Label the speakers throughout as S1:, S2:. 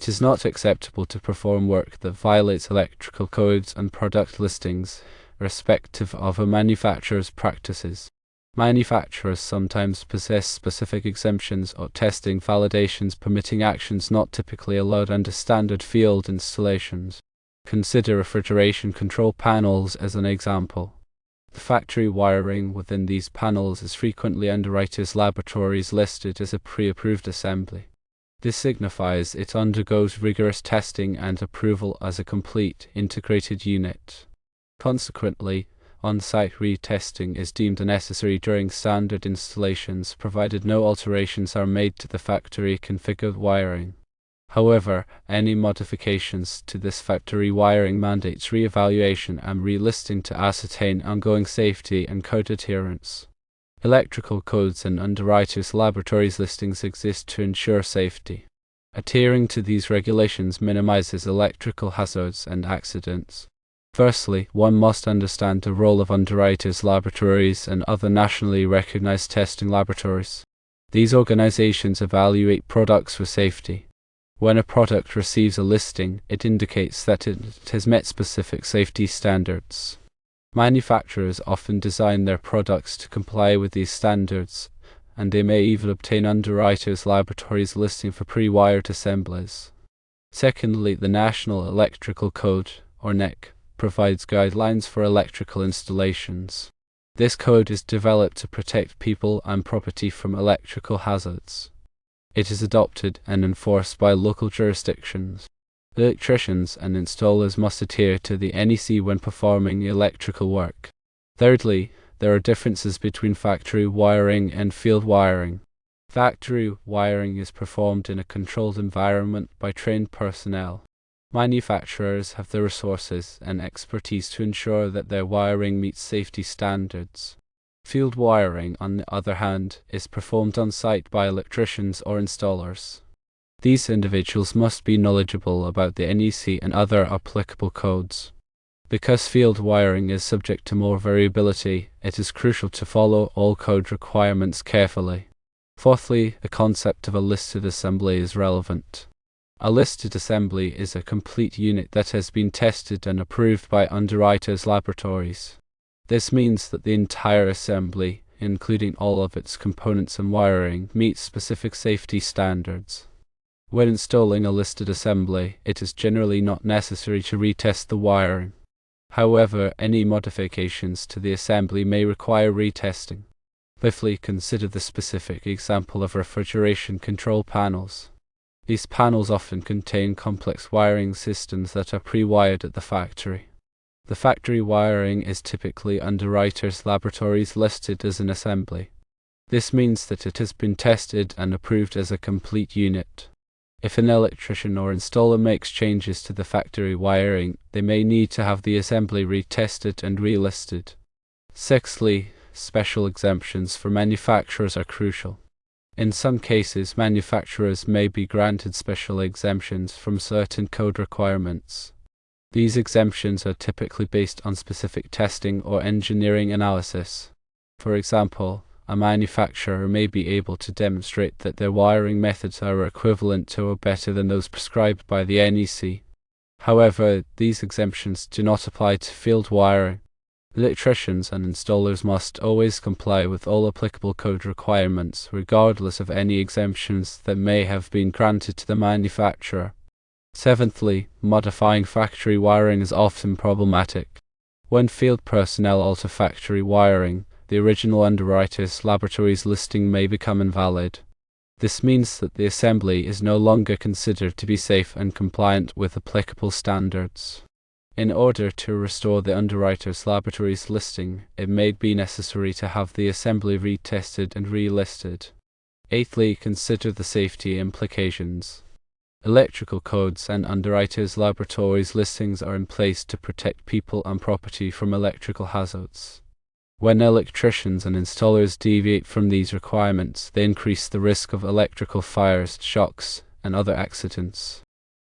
S1: It is not acceptable to perform work that violates electrical codes and product listings, irrespective of a manufacturer's practices. Manufacturers sometimes possess specific exemptions or testing validations permitting actions not typically allowed under standard field installations. Consider refrigeration control panels as an example. The factory wiring within these panels is frequently underwriters' laboratories listed as a pre-approved assembly. This signifies it undergoes rigorous testing and approval as a complete, integrated unit. Consequently, on-site retesting is deemed necessary during standard installations, provided no alterations are made to the factory-configured wiring. However, any modifications to this factory wiring mandates re-evaluation and relisting to ascertain ongoing safety and code adherence. Electrical codes and underwriters' laboratories listings exist to ensure safety. Adhering to these regulations minimizes electrical hazards and accidents. Firstly, one must understand the role of underwriters' laboratories and other nationally recognized testing laboratories. These organizations evaluate products for safety. When a product receives a listing, it indicates that it has met specific safety standards. Manufacturers often design their products to comply with these standards, and they may even obtain underwriters' laboratories listing for pre-wired assemblies. Secondly, the National Electrical Code, or NEC, provides guidelines for electrical installations. This code is developed to protect people and property from electrical hazards. It is adopted and enforced by local jurisdictions. Electricians and installers must adhere to the NEC when performing electrical work. Thirdly, there are differences between factory wiring and field wiring. Factory wiring is performed in a controlled environment by trained personnel. Manufacturers have the resources and expertise to ensure that their wiring meets safety standards. Field wiring, on the other hand, is performed on site by electricians or installers. These individuals must be knowledgeable about the NEC and other applicable codes. Because field wiring is subject to more variability, it is crucial to follow all code requirements carefully. Fourthly, the concept of a listed assembly is relevant. A listed assembly is a complete unit that has been tested and approved by underwriters' laboratories. This means that the entire assembly, including all of its components and wiring, meets specific safety standards. When installing a listed assembly, it is generally not necessary to retest the wiring. However, any modifications to the assembly may require retesting. Fifthly, consider the specific example of refrigeration control panels. These panels often contain complex wiring systems that are pre-wired at the factory. The factory wiring is typically underwriters' laboratories listed as an assembly. This means that it has been tested and approved as a complete unit. If an electrician or installer makes changes to the factory wiring, they may need to have the assembly retested and relisted. Sixthly, special exemptions for manufacturers are crucial. In some cases, manufacturers may be granted special exemptions from certain code requirements. These exemptions are typically based on specific testing or engineering analysis. For example, a manufacturer may be able to demonstrate that their wiring methods are equivalent to or better than those prescribed by the NEC. However, these exemptions do not apply to field wiring. Electricians and installers must always comply with all applicable code requirements, regardless of any exemptions that may have been granted to the manufacturer. Seventhly, modifying factory wiring is often problematic. When field personnel alter factory wiring, the original underwriter's laboratory's listing may become invalid. This means that the assembly is no longer considered to be safe and compliant with applicable standards. In order to restore the underwriter's laboratory's listing, it may be necessary to have the assembly retested and relisted. Eighthly, consider the safety implications. Electrical codes and underwriters' laboratories listings are in place to protect people and property from electrical hazards. When electricians and installers deviate from these requirements, they increase the risk of electrical fires, shocks, and other accidents.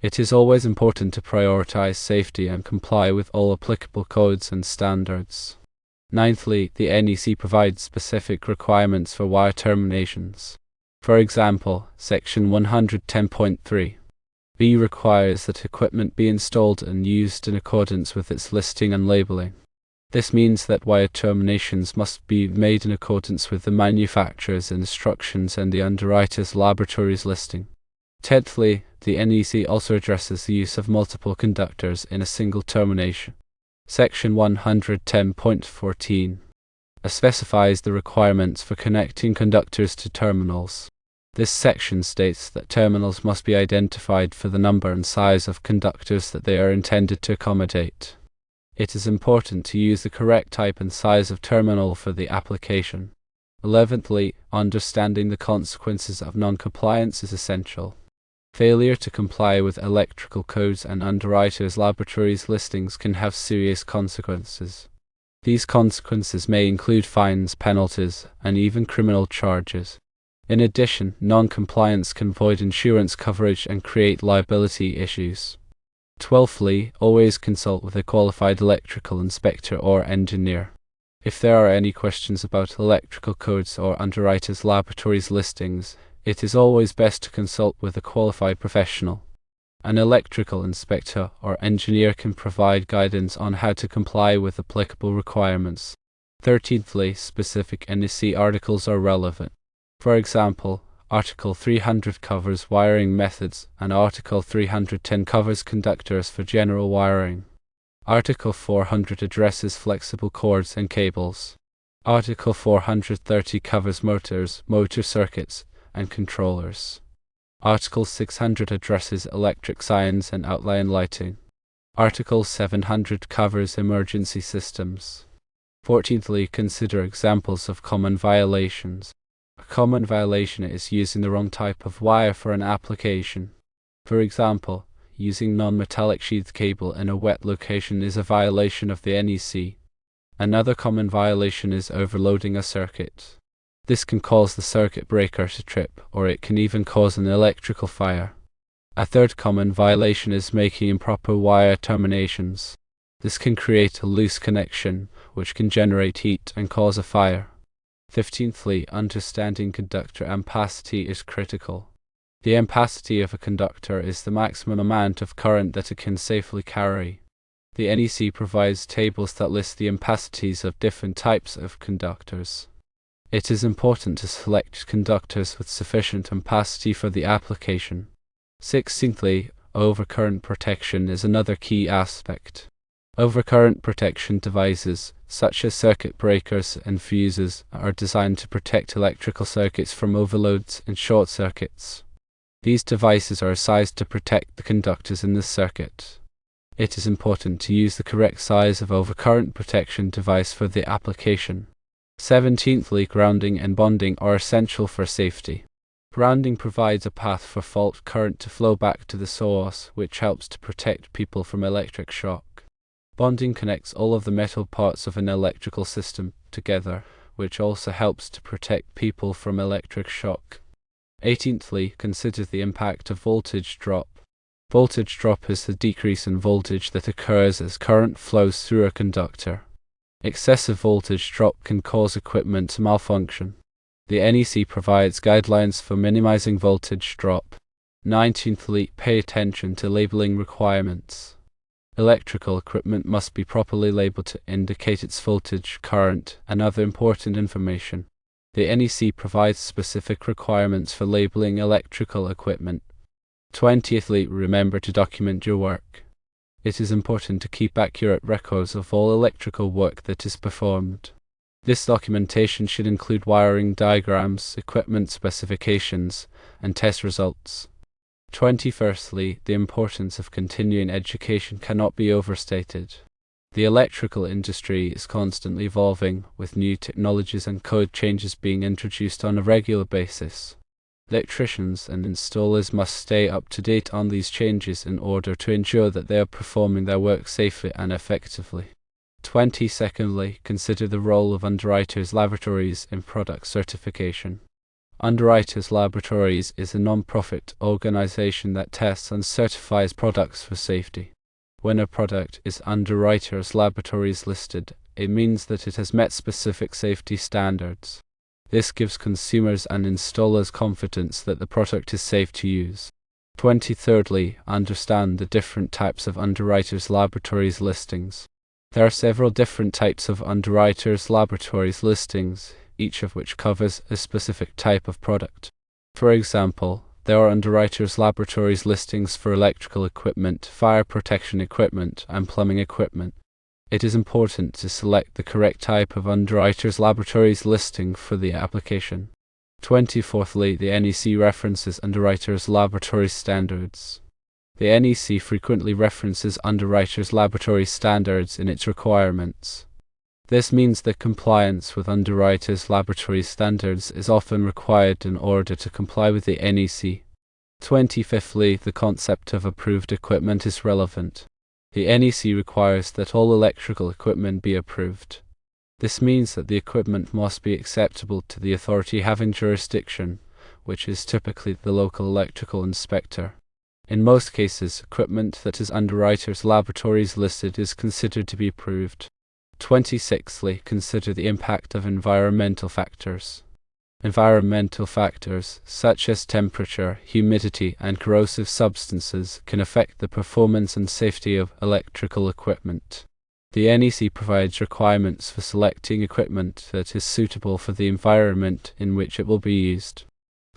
S1: It is always important to prioritize safety and comply with all applicable codes and standards. Ninthly, the NEC provides specific requirements for wire terminations. For example, Section 110.3 B requires that equipment be installed and used in accordance with its listing and labeling. This means that wire terminations must be made in accordance with the manufacturer's instructions and the underwriter's laboratory's listing. Tenthly, the NEC also addresses the use of multiple conductors in a single termination. Section 110.14 specifies the requirements for connecting conductors to terminals. This section states that terminals must be identified for the number and size of conductors that they are intended to accommodate. It is important to use the correct type and size of terminal for the application. 11thly, understanding the consequences of non-compliance is essential. Failure to comply with electrical codes and underwriters' laboratories listings can have serious consequences. These consequences may include fines, penalties, and even criminal charges. In addition, non-compliance can void insurance coverage and create liability issues. 12thly, always consult with a qualified electrical inspector or engineer. If there are any questions about electrical codes or underwriters' laboratories listings, it is always best to consult with a qualified professional. An electrical inspector or engineer can provide guidance on how to comply with applicable requirements. 13thly, specific NEC articles are relevant. For example, Article 300 covers wiring methods and Article 310 covers conductors for general wiring. Article 400 addresses flexible cords and cables. Article 430 covers motors, motor circuits, and controllers. Article 600 addresses electric signs and outline lighting. Article 700 covers emergency systems. 14thly, consider examples of common violations. A common violation is using the wrong type of wire for an application. For example, using non-metallic sheath cable in a wet location is a violation of the NEC. Another common violation is overloading a circuit. This can cause the circuit breaker to trip, or it can even cause an electrical fire. A third common violation is making improper wire terminations. This can create a loose connection, which can generate heat and cause a fire. 15thly, understanding conductor ampacity is critical. The ampacity of a conductor is the maximum amount of current that it can safely carry. The NEC provides tables that list the ampacities of different types of conductors. It is important to select conductors with sufficient ampacity for the application. 16thly, overcurrent protection is another key aspect. Overcurrent protection devices, such as circuit breakers and fuses, are designed to protect electrical circuits from overloads and short circuits. These devices are sized to protect the conductors in the circuit. It is important to use the correct size of overcurrent protection device for the application. 17thly, grounding and bonding are essential for safety. Grounding provides a path for fault current to flow back to the source, which helps to protect people from electric shock. Bonding connects all of the metal parts of an electrical system together, which also helps to protect people from electric shock. 18thly, consider the impact of voltage drop. Voltage drop is the decrease in voltage that occurs as current flows through a conductor. Excessive voltage drop can cause equipment to malfunction. The NEC provides guidelines for minimizing voltage drop. 19thly, pay attention to labeling requirements. Electrical equipment must be properly labeled to indicate its voltage, current, and other important information. The NEC provides specific requirements for labeling electrical equipment. 20thly, remember to document your work. It is important to keep accurate records of all electrical work that is performed. This documentation should include wiring diagrams, equipment specifications, and test results. 21stly, the importance of continuing education cannot be overstated. The electrical industry is constantly evolving, with new technologies and code changes being introduced on a regular basis. Electricians and installers must stay up to date on these changes in order to ensure that they are performing their work safely and effectively. 22ndly, consider the role of underwriters' laboratories in product certification. Underwriters Laboratories is a non-profit organization that tests and certifies products for safety. When a product is Underwriters Laboratories listed, it means that it has met specific safety standards. This gives consumers and installers confidence that the product is safe to use. 23rd, understand the different types of underwriters' laboratories listings. There are several different types of underwriters' laboratories listings, each of which covers a specific type of product. For example, there are underwriters' laboratories listings for electrical equipment, fire protection equipment, and plumbing equipment. It is important to select the correct type of underwriters' laboratories listing for the application. 24th, the NEC references underwriters' laboratory standards. The NEC frequently references underwriters' laboratory standards in its requirements. This means that compliance with underwriters' laboratory standards is often required in order to comply with the NEC. 25th, the concept of approved equipment is relevant. The NEC requires that all electrical equipment be approved. This means that the equipment must be acceptable to the authority having jurisdiction, which is typically the local electrical inspector. In most cases, equipment that is underwriters' laboratories listed is considered to be approved. 26th, consider the impact of environmental factors. Environmental factors, such as temperature, humidity, and corrosive substances, can affect the performance and safety of electrical equipment. The NEC provides requirements for selecting equipment that is suitable for the environment in which it will be used.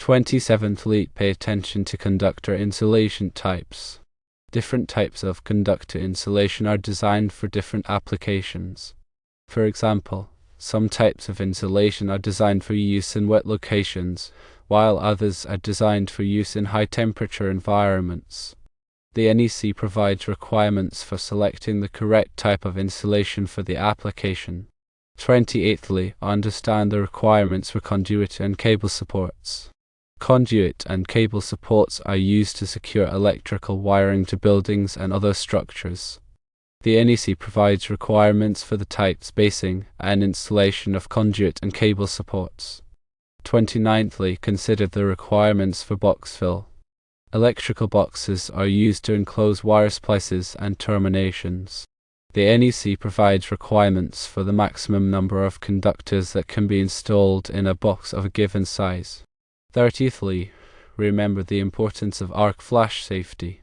S1: 27th, pay attention to conductor insulation types. Different types of conductor insulation are designed for different applications. For example, some types of insulation are designed for use in wet locations, while others are designed for use in high-temperature environments. The NEC provides requirements for selecting the correct type of insulation for the application. 28th, understand the requirements for conduit and cable supports. Conduit and cable supports are used to secure electrical wiring to buildings and other structures. The NEC provides requirements for the type, spacing, and installation of conduit and cable supports. 29th, consider the requirements for box fill. Electrical boxes are used to enclose wire splices and terminations. The NEC provides requirements for the maximum number of conductors that can be installed in a box of a given size. 30th, remember the importance of arc flash safety.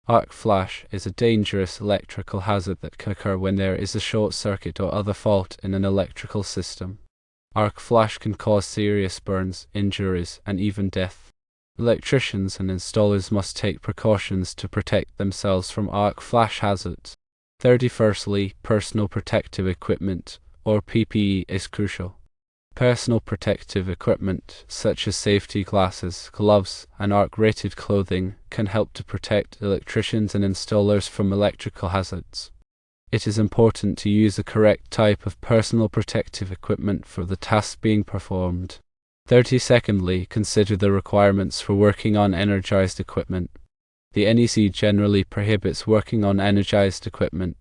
S1: Arc flash is a dangerous electrical hazard that can occur when there is a short circuit or other fault in an electrical system. Arc flash can cause serious burns, injuries, and even death. Electricians and installers must take precautions to protect themselves from arc flash hazards. 31st, personal protective equipment, or PPE, is crucial. Personal protective equipment, such as safety glasses, gloves, and arc-rated clothing, can help to protect electricians and installers from electrical hazards. It is important to use the correct type of personal protective equipment for the task being performed. 32nd, consider the requirements for working on energized equipment. The NEC generally prohibits working on energized equipment.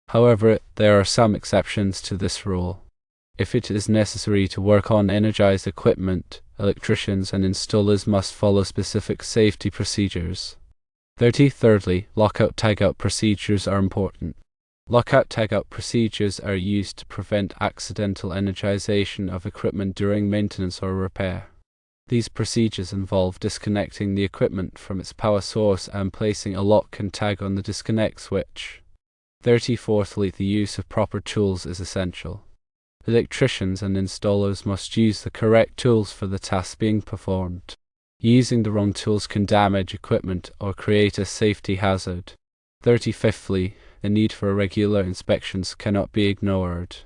S1: However, there are some exceptions to this rule. If it is necessary to work on energized equipment, electricians and installers must follow specific safety procedures. 33rd, lockout-tagout procedures are important. Lockout-tagout procedures are used to prevent accidental energization of equipment during maintenance or repair. These procedures involve disconnecting the equipment from its power source and placing a lock and tag on the disconnect switch. 34th, the use of proper tools is essential. Electricians and installers must use the correct tools for the task being performed. Using the wrong tools can damage equipment or create a safety hazard. 35th, the need for regular inspections cannot be ignored.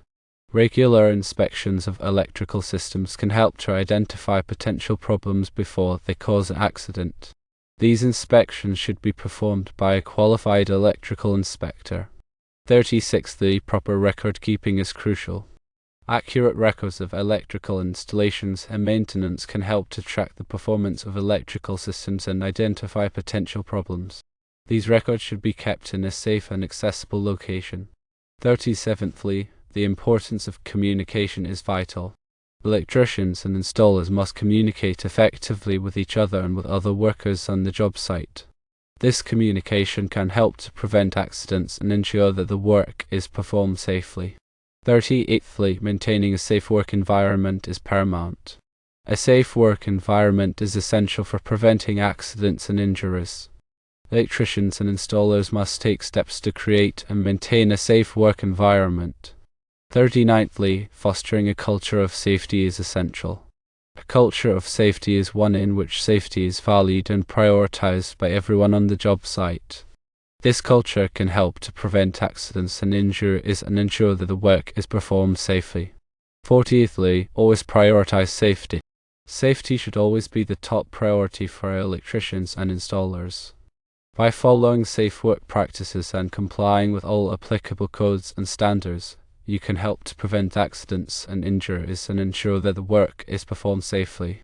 S1: Regular inspections of electrical systems can help to identify potential problems before they cause an accident. These inspections should be performed by a qualified electrical inspector. 36th, proper record keeping is crucial. Accurate records of electrical installations and maintenance can help to track the performance of electrical systems and identify potential problems. These records should be kept in a safe and accessible location. 37th, the importance of communication is vital. Electricians and installers must communicate effectively with each other and with other workers on the job site. This communication can help to prevent accidents and ensure that the work is performed safely. 38th, maintaining a safe work environment is paramount. A safe work environment is essential for preventing accidents and injuries. Electricians and installers must take steps to create and maintain a safe work environment. 39thly, fostering a culture of safety is essential. A culture of safety is one in which safety is valued and prioritized by everyone on the job site. This culture can help to prevent accidents and injuries and ensure that the work is performed safely. 40thly, always prioritize safety. Safety should always be the top priority for electricians and installers. By following safe work practices and complying with all applicable codes and standards, you can help to prevent accidents and injuries and ensure that the work is performed safely.